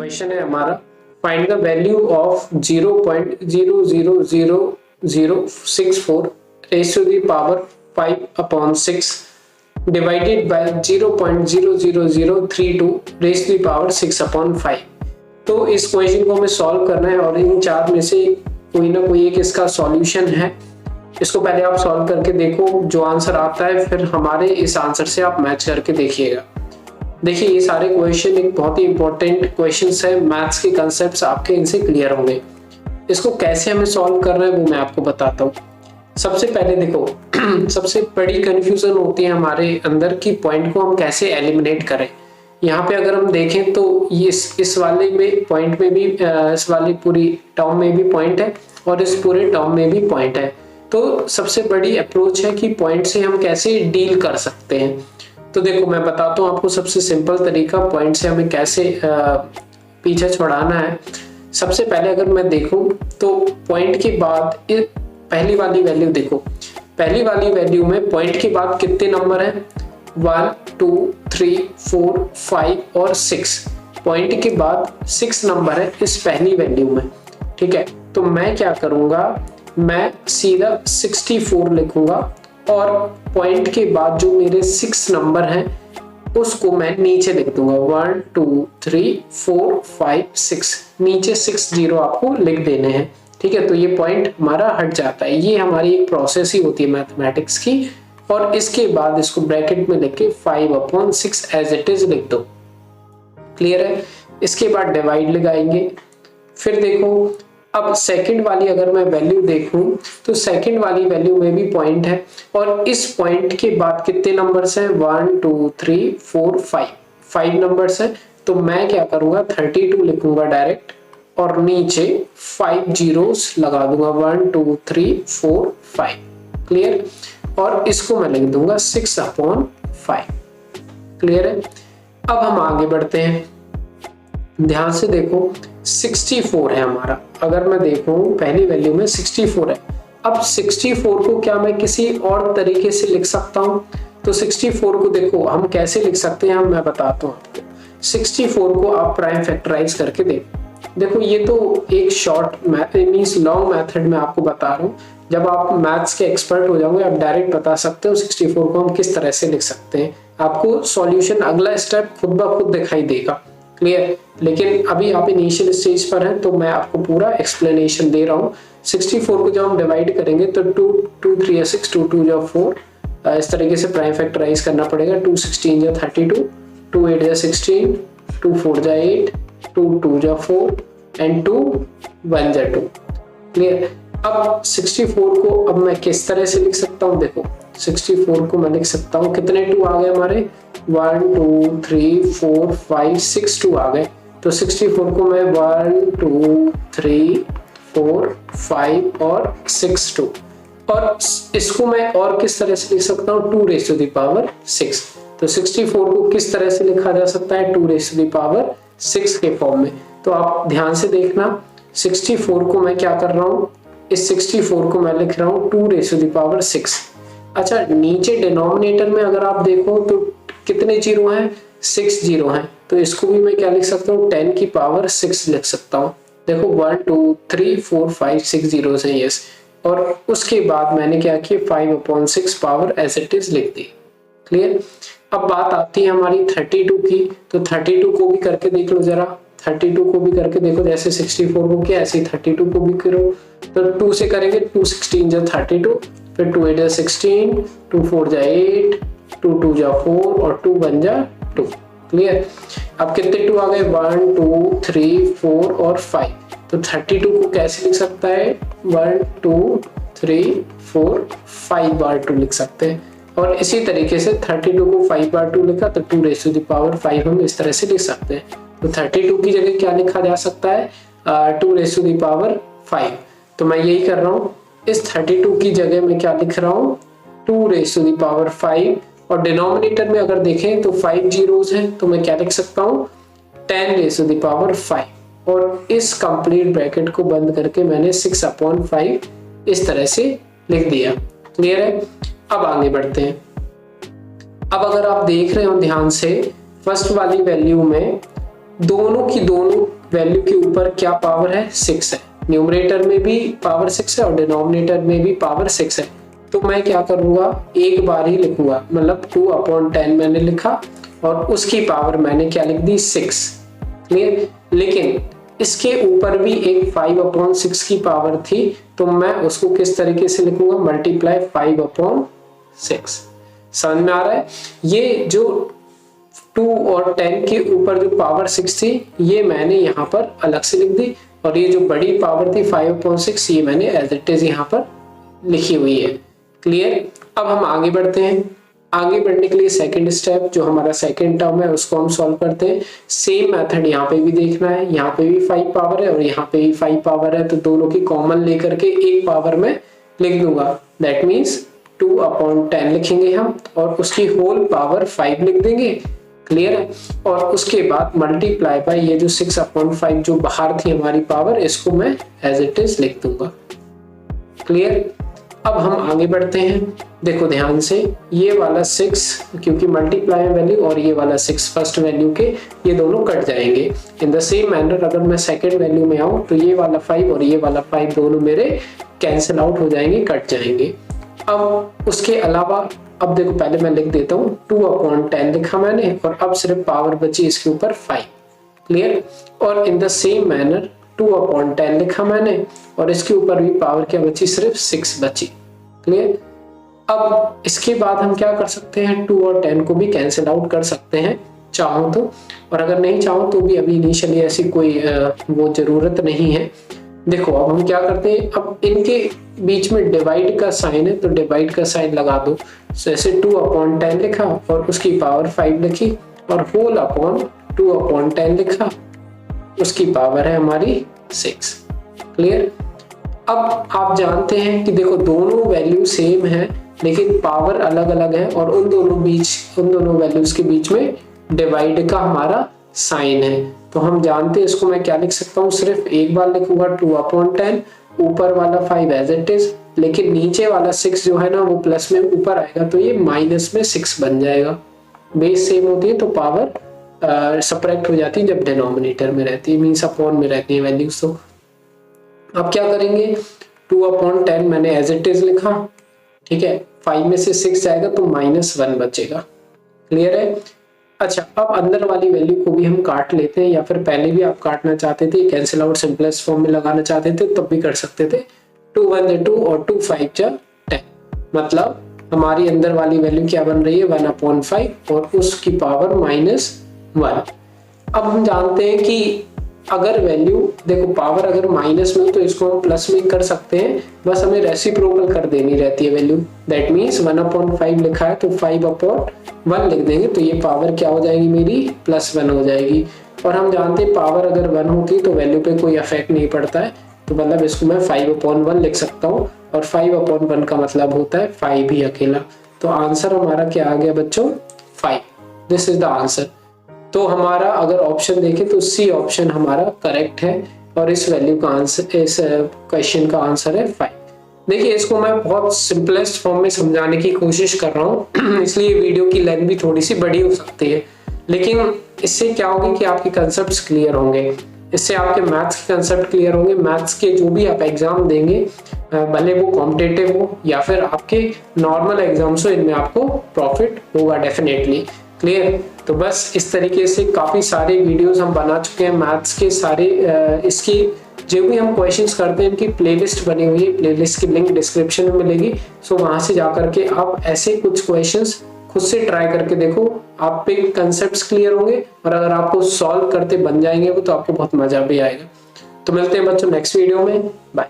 Question है हमारा, find the value of 0.0000064 raise to the power 5/6 divided by 0.00032 raise to the power 6/5। तो इस question को हमें सॉल्व करना है और इन चार में से कोई ना कोई एक इसका सॉल्यूशन है। इसको पहले आप सॉल्व करके देखो, जो आंसर आता है फिर हमारे इस आंसर से आप मैच करके देखिएगा। देखिए ये सारे क्वेश्चन एक बहुत ही इंपॉर्टेंट क्वेश्चंस है, मैथ्स के कंसेप्ट्स आपके इनसे क्लियर होंगे। इसको कैसे हमें सॉल्व करना है वो मैं आपको बताता हूँ। सबसे पहले देखो सबसे बड़ी कंफ्यूजन होती है हमारे अंदर कि पॉइंट को हम कैसे एलिमिनेट करें। यहाँ पे अगर हम देखें तो ये इस वाले में पॉइंट में भी इस वाली पूरी टर्म में भी पॉइंट है और इस पूरे टर्म में भी पॉइंट है। तो सबसे बड़ी अप्रोच है कि पॉइंट से हम कैसे डील कर सकते हैं। तो देखो मैं बताता हूँ आपको सबसे सिंपल तरीका पॉइंट से हमें कैसे पीछे छुड़ाना है। सबसे पहले अगर मैं देखूं तो पॉइंट के बाद पहली वाली वैल्यू देखो, पहली वाली वैल्यू में पॉइंट के बाद कितने नंबर हैं 1 2 3 4 5 और 6। पॉइंट के बाद 6 नंबर है इस पहली वैल्यू में, ठीक है। तो मैं क्या करूंगा, मैं सीधा 64 लिखूंगा और पॉइंट के बाद जो मेरे 6 नंबर हैं उसको मैं नीचे लिख दूंगा 1 2 3 4 5 6, नीचे 60 आपको लिख देने हैं, ठीक है। तो ये पॉइंट हमारा हट जाता है। ये हमारी एक प्रोसेस ही होती है मैथमेटिक्स की। और इसके बाद इसको ब्रैकेट में लिख के 5/6 एज इट इज लिख दो, क्लियर है। इसके बाद डिवाइड लगाएंगे। फिर देखो अब सेकंड वाली अगर मैं वैल्यू देखूं तो सेकंड वाली वैल्यू में भी पॉइंट है और इस पॉइंट के बाद कितने नंबर्स हैं 1 2 3 4 5 नंबर्स हैं। तो मैं क्या करूंगा 32 लिखूंगा डायरेक्ट और नीचे 5 जीरोस लगा दूंगा 1 2 3 4 5, क्लियर। और इसको मैं लिख दूंगा 6/5, क्लियर है। अब हम आगे बढ़ते हैं, ध्यान से देखो 64 है हमारा। अगर मैं देखूं पहली वैल्यू में 64 है। अब 64 को क्या मैं किसी और तरीके से लिख सकता हूं? तो 64 को देखो हम कैसे लिख सकते हैं, मैं बताता हूं आपको। 64 को आप प्राइम फैक्टराइज करके देखो ये तो एक शॉर्ट मींस लॉन्ग मेथड में आपको बता रहा हूँ। जब आप मैथ्स के एक्सपर्ट हो जाओगे आप डायरेक्ट बता सकते हो 64 को हम किस तरह से लिख सकते हैं। आपको सॉल्यूशन अगला स्टेप खुद ब खुद दिखाई देगा, क्लियर। लेकिन अभी आप इनिशियल स्टेज पर हैं तो मैं आपको पूरा एक्सप्लेनेशन दे रहा हूँ। 64 को जब हम डिवाइड करेंगे तो 2 2 3 6 2 2 4 इस तरीके से प्राइम फैक्टराइज करना पड़ेगा। 2 16 32, 2 8 16, 2 4 8, 2 2 4 एंड 2 1 2, क्लियर। अब 64 को अब मैं किस तरह से लिख सकता हूँ, देखो 64 को मैं लिख सकता हूँ, कितने 2 आ गए हमारे 1 2 3 4 5 6 2 आ गए। तो 64 को मैं 1 2 3 4 5 और 6 2, और इसको मैं और किस तरह से लिख सकता हूँ 2 रेज़ टू द पावर 6। तो 64 को किस तरह से लिखा जा सकता है 2 रेज़ टू द पावर 6 के फॉर्म में। तो आप ध्यान से देखना 64 को मैं क्या कर रहा हूँ, इस 64 को मैं लिख रहा हूँ 2 रेज़ टू द पावर 6। अच्छा नीचे डिनोमिनेटर में अगर आप देखो तो कितने जीरो हैं 6 जीरो हैं। तो इसको भी मैं क्या लिख सकता हूँ 10 की पावर 6 लिख सकता हूँ। देखो 1 2 3 4 5 6 जीरो हैं, यस। और उसके बाद मैंने क्या किया 5/6 पावर एज इट इज लिख दी, क्लियर। अब बात आती है हमारी 32 की। तो 32 को भी करके देख लो जरा, 32 को भी करके देखो, जैसे 64 को किया ऐसे 32 को भी करो। तो 2 से करेंगे 2 16 जा 32, फिर 2 8 जा 16, 2 4 जा 8, 2 2 जा 4 और 2 1 जा 2, क्लियर। अब कितने 2 आ गए 1 2 3 4 और 5। तो 32 को कैसे लिख सकता है 1 2 3 4 5 बार 2 लिख सकते हैं। और इसी तरीके से 32 को 5 बार 2 लिखा तो 2 रेज़ टू द पावर 5 हम इस तरह से लिख सकते हैं। तो 32 की जगह क्या लिखा जा सकता है 2 रेज़ टू द पावर 5। तो मैं यही कर रहा हूँ, इस 32 की जगह मैं क्या लिख रहा हूँ 2 रेज़ टू द पावर 5। और डिनोमिनेटर में अगर देखें तो 5 जीरोस हैं, तो मैं क्या लिख सकता हूँ 10 रेज़ टू द पावर 5। और इस कंप्लीट ब्रैकेट को बंद करके मैंने 6/5 इस तरह से लिख दिया, क्लियर है। अब आगे बढ़ते हैं। अब अगर आप देख रहे हो ध्यान से फर्स्ट वाली वैल्यू में दोनों की दोनों वैल्यू के ऊपर क्या पावर है, 6 है, न्यूमरेटर में भी पावर 6 है और डिनोमिनेटर में भी पावर 6 है। तो मैं क्या करूंगा, एक बार ही लिखूंगा, मतलब 2/10 मैंने लिखा और उसकी पावर मैंने क्या लिख दी, 6। क्लियर। लेकिन इसके ऊपर भी एक 5/6 की पावर थी, तो मैं उसको किस तरीके से लिखूंगा, मल्टीप्लाई 5/6। समझ में आ रहा है। ये जो 2 और 10 के ऊपर जो पावर 6 थी ये मैंने यहाँ पर अलग से लिख दी, और ये जो बड़ी पावर थी 5/6 ये मैंने एज इट इज यहाँ पर लिखी हुई है। क्लियर। अब हम आगे बढ़ते हैं। आगे बढ़ने के लिए सेकंड स्टेप, जो हमारा सेकंड टर्म है उसको हम सॉल्व करते हैं। सेम मेथड यहाँ पे भी देखना है, यहाँ पे भी 5 पावर है और यहाँ पे भी 5 पावर है, तो दोनों की कॉमन लेकर के एक पावर में लिख दूंगा। दैट मीन्स 2/10 लिखेंगे हम और उसकी होल पावर 5 लिख देंगे। क्लियर है। और उसके बाद मल्टीप्लाई बाय ये जो 6/5 जो बाहर थी हमारी पावर, इसको मैं एज इट इज लिख दूंगा। क्लियर। अब हम आगे बढ़ते हैं। देखो ध्यान से, ये वाला 6 क्योंकि मल्टीप्लाई वैल्यू और ये वाला 6 फर्स्ट वैल्यू के, ये दोनों कट जाएंगे। इन द सेम मैनर अगर मैं सेकंड वैल्यू में आऊं तो ये वाला 5 और ये वाला 5 दोनों मेरे कैंसिल आउट हो जाएंगे, कट जाएंगे। अब उसके अलावा अब देखो, पहले मैं लिख देता हूँ 2/10 लिखा मैंने और अब सिर्फ पावर बची इसके ऊपर 5। क्लियर। और इन द सेम मैनर 2/10 लिखा मैंने और इसके ऊपर भी पावर क्या बची, सिर्फ 6 बची। क्लियर। अब इसके बाद हम क्या कर सकते हैं, 2 और 10 को भी कैंसिल आउट कर सकते हैं चाहो तो, और अगर नहीं चाहो तो भी अभी इनिशियली ऐसी कोई वो जरूरत नहीं है। देखो अब हम क्या करते हैं, अब इनके बीच में डिवाइड का साइन है तो डिवाइड का साइन लगा दो। जैसे 2/10 लिखा और उसकी पावर 5 लिखी और होल अपॉन 2/10 लिखा, उसकी पावर है हमारी 6। क्लियर। अब आप जानते हैं कि देखो दोनों वैल्यू सेम है लेकिन पावर अलग अलग है और उन दोनों वैल्यूज के बीच में डिवाइड का हमारा साइन है। तो हम जानते हैं इसको मैं क्या लिख सकता हूँ, सिर्फ एक बार लिखूंगा 2/10, ऊपर वाला 5 एज इट इज, लेकिन नीचे वाला 6 जो है ना वो प्लस में ऊपर आएगा तो ये माइनस में 6 बन जाएगा। बेस सेम होती है तो पावर सब्ट्रैक्ट हो जाती है जब डिनोमिनेटर में रहती है, मीन्स अपॉन में रहती है वैल्यूज। तो अब क्या करेंगे, 2/10 मैंने एज इट इज लिखा, ठीक है, 5 में से 6 जाएगा तो -1 बचेगा। क्लियर है। अच्छा, अब अंदर वाली वैल्यू को भी हम काट लेते हैं, या फिर पहले भी आप काटना चाहते थे, कैंसिल आउट सिंपलेस्ट फॉर्म में लगाना चाहते थे तब भी कर सकते थे। 2 1 2 और 2 5 10, मतलब हमारी अंदर वाली वैल्यू क्या बन रही है, 1/5 और उसकी पावर -1। अब हम जानते हैं कि अगर वैल्यू देखो पावर अगर माइनस में हो तो इसको हम प्लस में कर सकते हैं, बस हमें रेसिप्रोकल कर देनी रहती है वैल्यू। दैट मीन्स 1/5 लिखा है तो 5/1 लिख देंगे तो ये पावर क्या हो जाएगी मेरी, +1 हो जाएगी। और हम जानते हैं पावर अगर 1 होती है तो वैल्यू पे कोई इफेक्ट नहीं पड़ता है, तो मतलब इसको मैं 5/1 लिख सकता हूँ और 5/1 का मतलब होता है 5 ही अकेला। तो आंसर हमारा क्या आ गया बच्चों, 5। This is the answer. तो हमारा अगर ऑप्शन देखें तो सी ऑप्शन हमारा करेक्ट है और इस वैल्यू का आंसर, इस क्वेश्चन का आंसर है 5। देखिए इसको मैं बहुत सिंपलेस्ट फॉर्म में समझाने की कोशिश कर रहा हूँ इसलिए वीडियो की लेंथ भी थोड़ी सी बड़ी हो सकती है, लेकिन इससे क्या होगा कि आपके कंसेप्ट क्लियर होंगे, इससे आपके मैथ्स के कंसेप्ट क्लियर होंगे। मैथ्स के जो भी आप एग्जाम देंगे, भले वो कॉम्पिटिटिव हो या फिर आपके नॉर्मल एग्जाम्स हो, इनमें आपको प्रॉफिट होगा डेफिनेटली। क्लियर। तो बस इस तरीके से काफ़ी सारे वीडियोस हम बना चुके हैं मैथ्स के सारे। इसकी जो भी हम क्वेश्चंस करते हैं इनकी प्लेलिस्ट बनी हुई है, प्लेलिस्ट की लिंक डिस्क्रिप्शन में मिलेगी। सो वहाँ से जा करके आप ऐसे कुछ क्वेश्चंस खुद से ट्राई करके देखो, आप पे कंसेप्ट क्लियर होंगे और अगर आपको सॉल्व करते बन जाएंगे वो तो आपको बहुत मजा भी आएगा। तो मिलते हैं बच्चों नेक्स्ट वीडियो में, बाय।